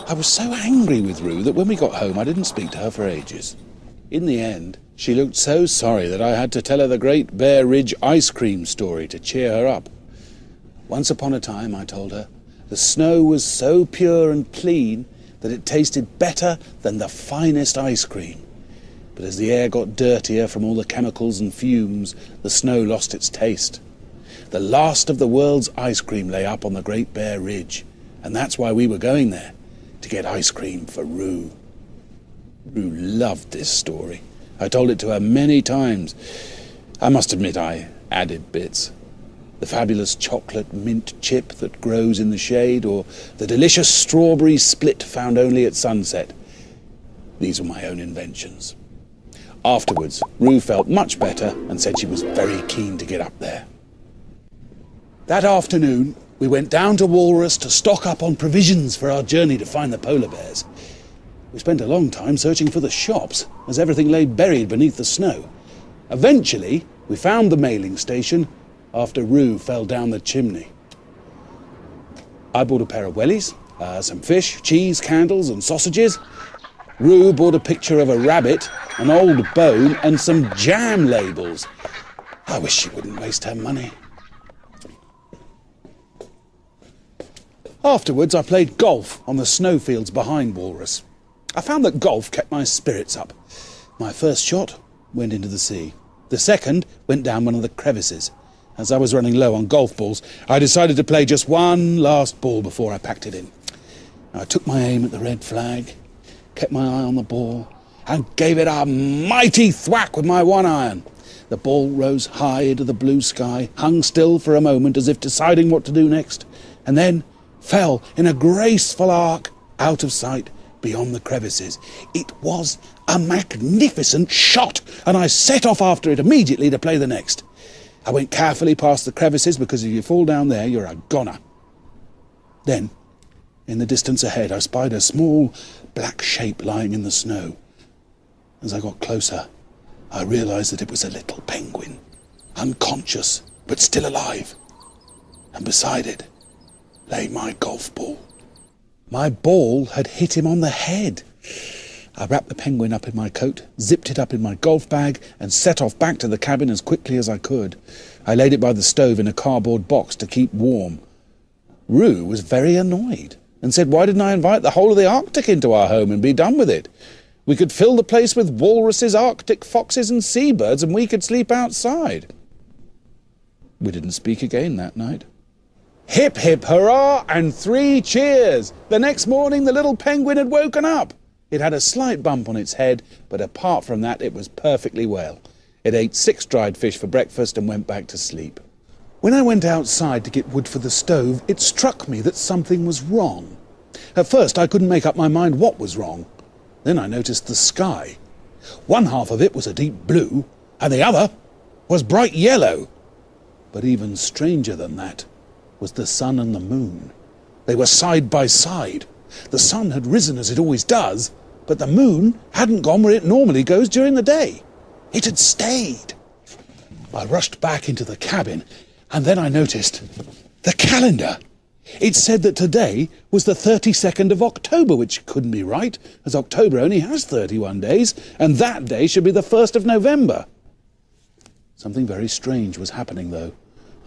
I was so angry with Rue that when we got home I didn't speak to her for ages. In the end, she looked so sorry that I had to tell her the Great Bear Ridge ice cream story to cheer her up. Once upon a time, I told her, the snow was so pure and clean that it tasted better than the finest ice cream. But as the air got dirtier from all the chemicals and fumes, the snow lost its taste. The last of the world's ice cream lay up on the Great Bear Ridge, and that's why we were going there, to get ice cream for Rue. Rue loved this story. I told it to her many times. I must admit I added bits. The fabulous chocolate mint chip that grows in the shade, or the delicious strawberry split found only at sunset. These were my own inventions. Afterwards, Rue felt much better and said she was very keen to get up there. That afternoon, we went down to Walrus to stock up on provisions for our journey to find the polar bears. We spent a long time searching for the shops, as everything lay buried beneath the snow. Eventually, we found the mailing station after Rue fell down the chimney. I bought a pair of wellies, some fish, cheese, candles and sausages. Rue bought a picture of a rabbit, an old bone and some jam labels. I wish she wouldn't waste her money. Afterwards, I played golf on the snowfields behind Walrus. I found that golf kept my spirits up. My first shot went into the sea. The second went down one of the crevices. As I was running low on golf balls, I decided to play just one last ball before I packed it in. I took my aim at the red flag, kept my eye on the ball, and gave it a mighty thwack with my one iron. The ball rose high into the blue sky, hung still for a moment as if deciding what to do next, and then fell in a graceful arc out of sight beyond the crevices. It was a magnificent shot, and I set off after it immediately to play the next. I went carefully past the crevices because if you fall down there, you're a goner. Then, in the distance ahead, I spied a small black shape lying in the snow. As I got closer, I realized that it was a little penguin, unconscious but still alive. And beside it lay my golf ball. My ball had hit him on the head. I wrapped the penguin up in my coat, zipped it up in my golf bag, and set off back to the cabin as quickly as I could. I laid it by the stove in a cardboard box to keep warm. Rue was very annoyed and said, why didn't I invite the whole of the Arctic into our home and be done with it? We could fill the place with walruses, Arctic foxes and seabirds, and we could sleep outside. We didn't speak again that night. Hip, hip, hurrah, and 3 cheers! The next morning the little penguin had woken up. It had a slight bump on its head, but apart from that it was perfectly well. It ate 6 dried fish for breakfast and went back to sleep. When I went outside to get wood for the stove, it struck me that something was wrong. At first I couldn't make up my mind what was wrong. Then I noticed the sky. One half of it was a deep blue, and the other was bright yellow. But even stranger than that was the sun and the moon. They were side by side. The sun had risen as it always does, but the moon hadn't gone where it normally goes during the day. It had stayed. I rushed back into the cabin, and then I noticed the calendar. It said that today was the 32nd of October, which couldn't be right, as October only has 31 days, and that day should be the 1st of November. Something very strange was happening, though,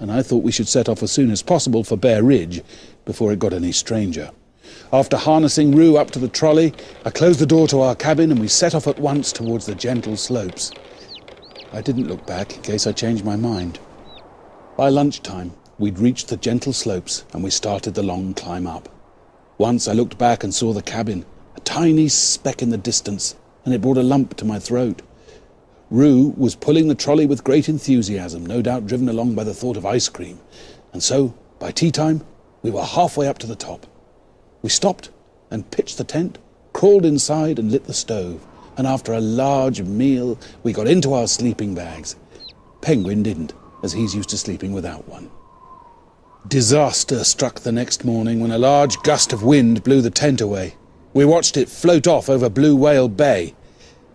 and I thought we should set off as soon as possible for Bear Ridge before it got any stranger. After harnessing Rue up to the trolley, I closed the door to our cabin and we set off at once towards the gentle slopes. I didn't look back in case I changed my mind. By lunchtime, we'd reached the gentle slopes and we started the long climb up. Once I looked back and saw the cabin, a tiny speck in the distance, and it brought a lump to my throat. Rue was pulling the trolley with great enthusiasm, no doubt driven along by the thought of ice cream. And so, by tea time, we were halfway up to the top. We stopped and pitched the tent, crawled inside and lit the stove, and after a large meal, we got into our sleeping bags. Penguin didn't, as he's used to sleeping without one. Disaster struck the next morning when a large gust of wind blew the tent away. We watched it float off over Blue Whale Bay.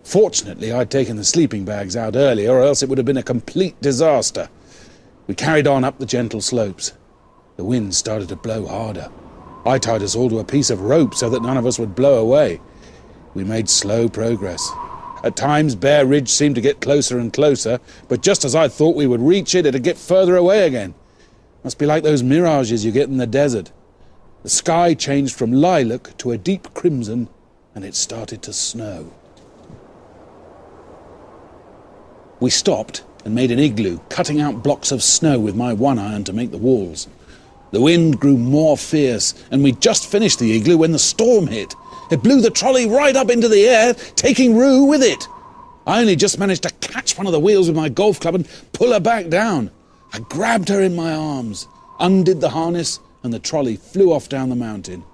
Fortunately, I'd taken the sleeping bags out earlier, or else it would have been a complete disaster. We carried on up the gentle slopes. The wind started to blow harder. I tied us all to a piece of rope so that none of us would blow away. We made slow progress. At times, Bear Ridge seemed to get closer and closer, but just as I thought we would reach it, it'd get further away again. Must be like those mirages you get in the desert. The sky changed from lilac to a deep crimson, and it started to snow. We stopped and made an igloo, cutting out blocks of snow with my one iron to make the walls. The wind grew more fierce, and we'd just finished the igloo when the storm hit. It blew the trolley right up into the air, taking Rue with it. I only just managed to catch one of the wheels with my golf club and pull her back down. I grabbed her in my arms, undid the harness, and the trolley flew off down the mountain.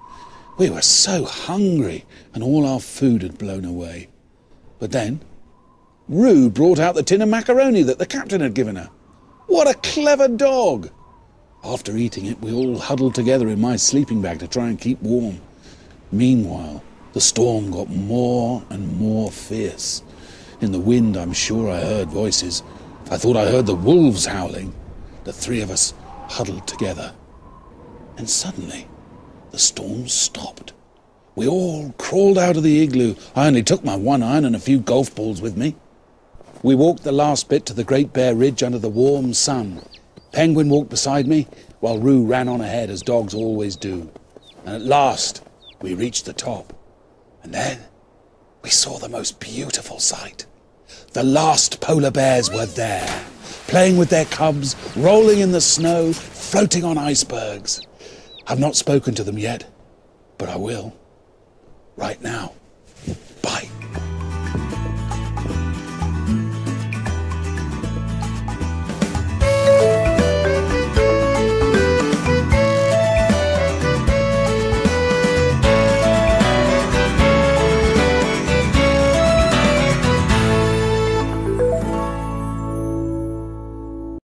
We were so hungry, and all our food had blown away. But then, Rue brought out the tin of macaroni that the captain had given her. What a clever dog! After eating it, we all huddled together in my sleeping bag to try and keep warm. Meanwhile, the storm got more and more fierce. In the wind, I'm sure I heard voices. I thought I heard the wolves howling. The three of us huddled together. And suddenly, the storm stopped. We all crawled out of the igloo. I only took my one iron and a few golf balls with me. We walked the last bit to the Great Bear Ridge under the warm sun. Penguin walked beside me, while Rue ran on ahead, as dogs always do. And at last, we reached the top. And then, we saw the most beautiful sight. The last polar bears were there, playing with their cubs, rolling in the snow, floating on icebergs. I've not spoken to them yet, but I will, right now.